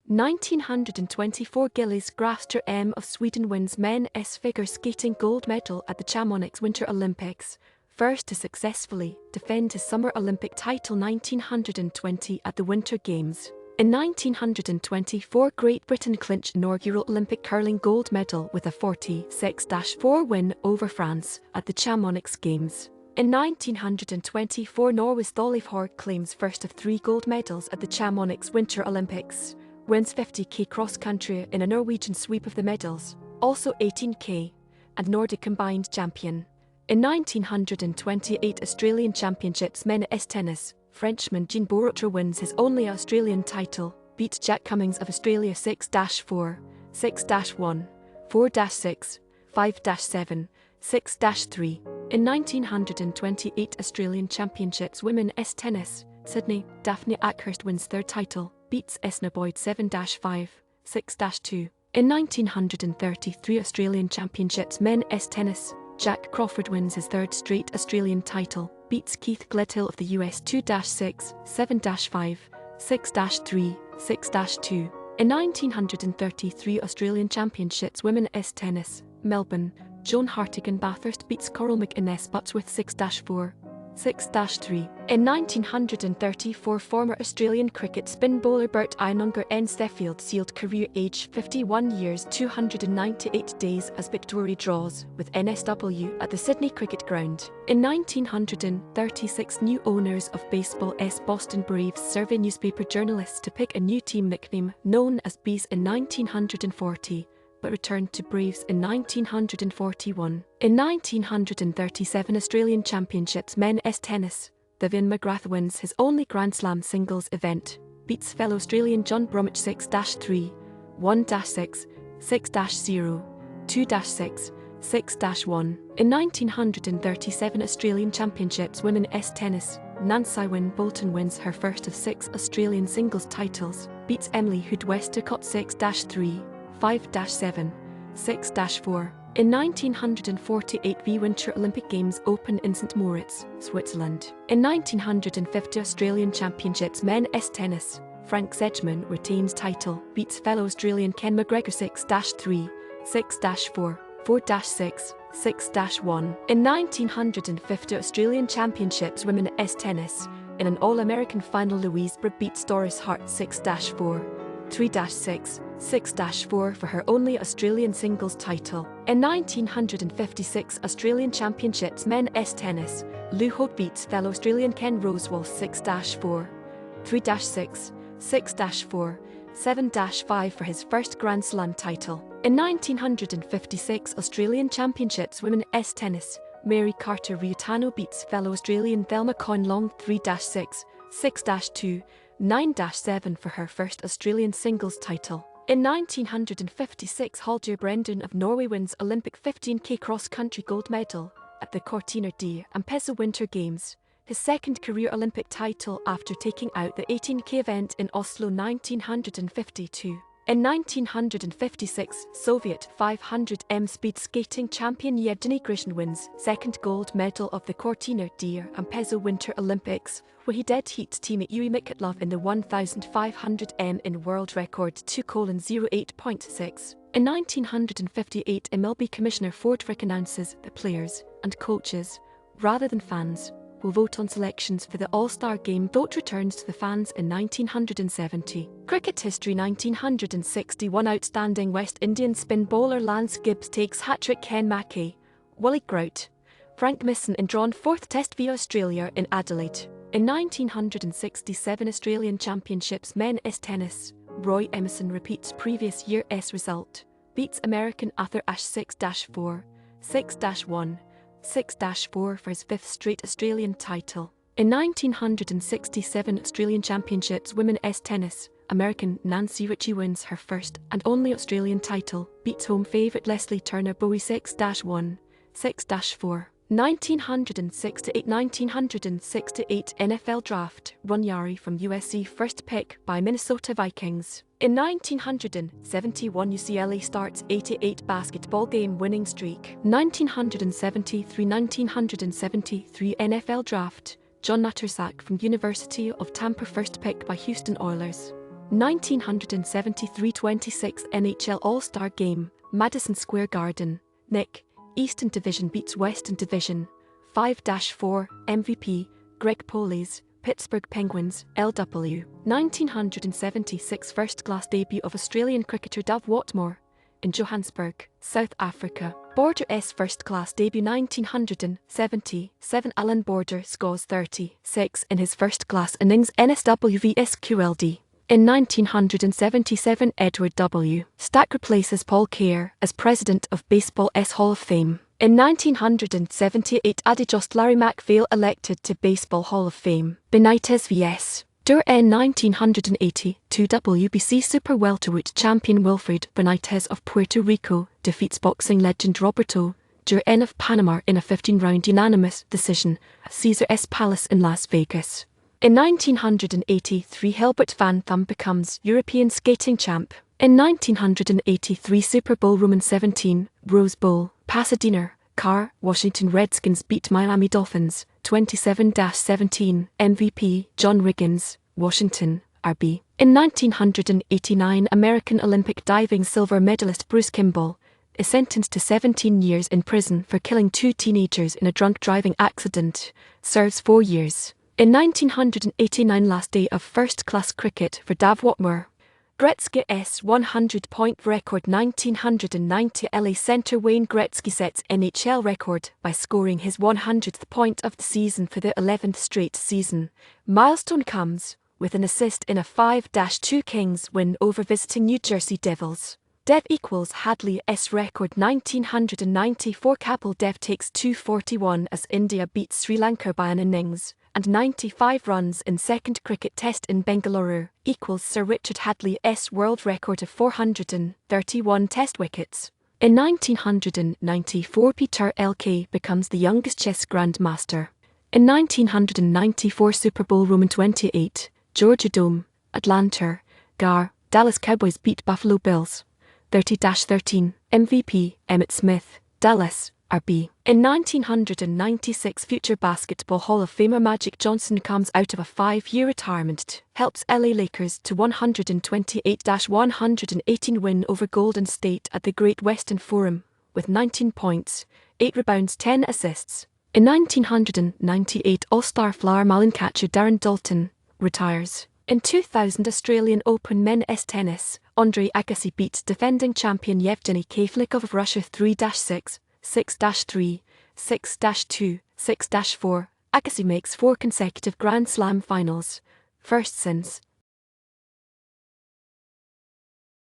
1924 Gillis Grafström of Sweden wins men's figure skating gold medal at the Chamonix Winter Olympics, first to successfully defend his Summer Olympic title 1920 at the Winter Games. In 1924, Great Britain clinched inaugural Olympic curling gold medal with a 46-4 win over France at the Chamonix Games. In 1924, Norway's Lew Hoad claims first of 3 gold medals at the Chamonix Winter Olympics, wins 50k cross-country in a Norwegian sweep of the medals, also 18k, and Nordic combined champion. In 1928 Australian Championships men's tennis, Frenchman Jean Borotra wins his only Australian title, beats Jack Cummings of Australia 6-4, 6-1, 4-6, 5-7, 6-3. In 1928 Australian Championships women's tennis, Sydney, Daphne Akhurst wins 3rd title, beats Esna Boyd 7-5, 6-2. In 1933 Australian Championships men's tennis, Jack Crawford wins his 3rd straight Australian title, beats Keith Gledhill of the US 2-6, 7-5, 6-3, 6-2. In 1933 Australian Championships women's tennis, Melbourne, Joan Hartigan Bathurst beats Coral McInnes Buttsworth 6-4, 6-3. In 1934 former Australian cricket spin bowler Bert Ironmonger ends Sheffield Shield career aged 51 years 298 days as victory draws with NSW at the Sydney Cricket Ground. In 1936 new owners of baseball's Boston Braves survey newspaper journalists to pick a new team nickname known as Bees in 1940. But returned to Braves in 1941. In 1937 Australian Championships men's tennis, Vivian McGrath wins his only Grand Slam singles event, beats fellow Australian John Bromwich 6-3, 1-6, 6-0, 2-6, 6-1. In 1937 Australian Championships women's tennis, Nancye Wynne Bolton wins her first of 6 Australian singles titles, beats Emily Hood Westacott 6-3, 5-7, 6-4. In 1948 the Winter Olympic Games open in St Moritz, Switzerland. In 1950 Australian Championships men's tennis, Frank Sedgman retains title, beats fellow Australian Ken McGregor 6-3, 6-4, 4-6, 6-1. In 1950 Australian Championships women's tennis, in an All-American final Louise Brough beats Doris Hart 6-4, 3-6, 6-4 for her only Australian singles title. In 1956 Australian Championships men's tennis, Lew Hoad beats fellow Australian Ken Rosewall 6-4, 3-6, 6-4, 7-5 for his first Grand Slam title. In 1956 Australian Championships women's tennis, Mary Carter Reitano beats fellow Australian Thelma Coyne Long 3-6, 6-2, 9-7 for her first Australian singles title. In 1956 Hallgeir Brenden of Norway wins Olympic 15k cross-country gold medal at the Cortina d'Ampezzo Winter Games, his 2nd career Olympic title after taking out the 18k event in Oslo 1952. In 1956 Soviet 500m speed skating champion Yevgeni Grishin wins 2nd gold medal of the Cortina d'Ampezzo Winter Olympics, where he dead-heat teammate Yuri Mikhatlov in the 1500m in world record 2:08.6. In 1958 MLB Commissioner Ford Frick announces that players and coaches, rather than fans, will vote on selections for the All-Star Game. Vote returns to the fans in 1970. Cricket history 1961 outstanding West Indian spin bowler Lance Gibbs takes hat-trick. Ken McGregor, Wally Grout, Frank Misson in drawn 4th Test via Australia in Adelaide. In 1967 Australian Championships men's tennis, Roy Emerson repeats previous year's result, beats American Arthur Ashe 6-4, 6-1, 6-4 for his 5th straight Australian title. In 1967 Australian Championships women's tennis, American Nancy Richey wins her first and only Australian title, beats home favourite Leslie Turner Bowie 6-1, 6-4. 1968 NFL Draft, Runyari from USC first pick by Minnesota Vikings. In 1971 UCLA starts 88 basketball game winning streak. 1973 NFL Draft, John Matuszak from University of Tampa first pick by Houston Oilers. 1973-26 NHL All-Star Game, Madison Square Garden, Nick, Eastern Division beats Western Division, 5-4, MVP, Greg Poles, Pittsburgh Penguins, LW. 1976 first-class debut of Australian cricketer Dave Watmore, in Johannesburg, South Africa. Border S first-class debut 1977 Alan Border scores 36 in his first-class innings NSW vs QLD. In 1977 Edward W. Stack replaces Paul Keir as president of Baseball's Hall of Fame. In 1978 Adijost Larry McPhail elected to Baseball Hall of Fame. Benitez vs. Dur in 1982 WBC Super Welterweight champion Wilfred Benitez of Puerto Rico defeats boxing legend Roberto Duran of Panama in a 15-round unanimous decision at Caesars Palace in Las Vegas. In 1983 Hilbert van Tham becomes European skating champ. In 1983 Super Bowl Roman 17, Rose Bowl, Pasadena, Car, Washington Redskins beat Miami Dolphins, 27-17, MVP, John Riggins, Washington, RB. In 1989 American Olympic diving silver medalist Bruce Kimball is sentenced to 17 years in prison for killing 2 teenagers in a drunk driving accident, serves 4 years. In 1989 last day of first-class cricket for Dave Watmore. Gretzky's 100-point record 1990 LA centre Wayne Gretzky sets NHL record by scoring his 100th point of the season for the 11th straight season. Milestone comes with an assist in a 5-2 Kings win over visiting New Jersey Devils. Dev equals Hadley's record 1994 Kapil Dev takes 241 as India beats Sri Lanka by an innings and 95 runs in second cricket test in Bengaluru, equals Sir Richard Hadley's world record of 431 test wickets. In 1994 Peter L.K. becomes the youngest chess grandmaster. In 1994 Super Bowl Roman 28, Georgia Dome, Atlanta, Gar, Dallas Cowboys beat Buffalo Bills, 30-13, MVP, Emmitt Smith, Dallas, RB. In 1996 future Basketball Hall of Famer Magic Johnson comes out of a 5-year retirement, helps LA Lakers to 128-118 win over Golden State at the Great Western Forum, with 19 points, 8 rebounds 10 assists. In 1998 All-Star flower marlin catcher Darren Dalton retires. In 2000 Australian Open men's tennis, Andre Agassi beats defending champion Yevgeni Grishin of Russia 3-6. 6-3, 6-2, 6-4. Agassi makes 4 consecutive Grand Slam finals, first since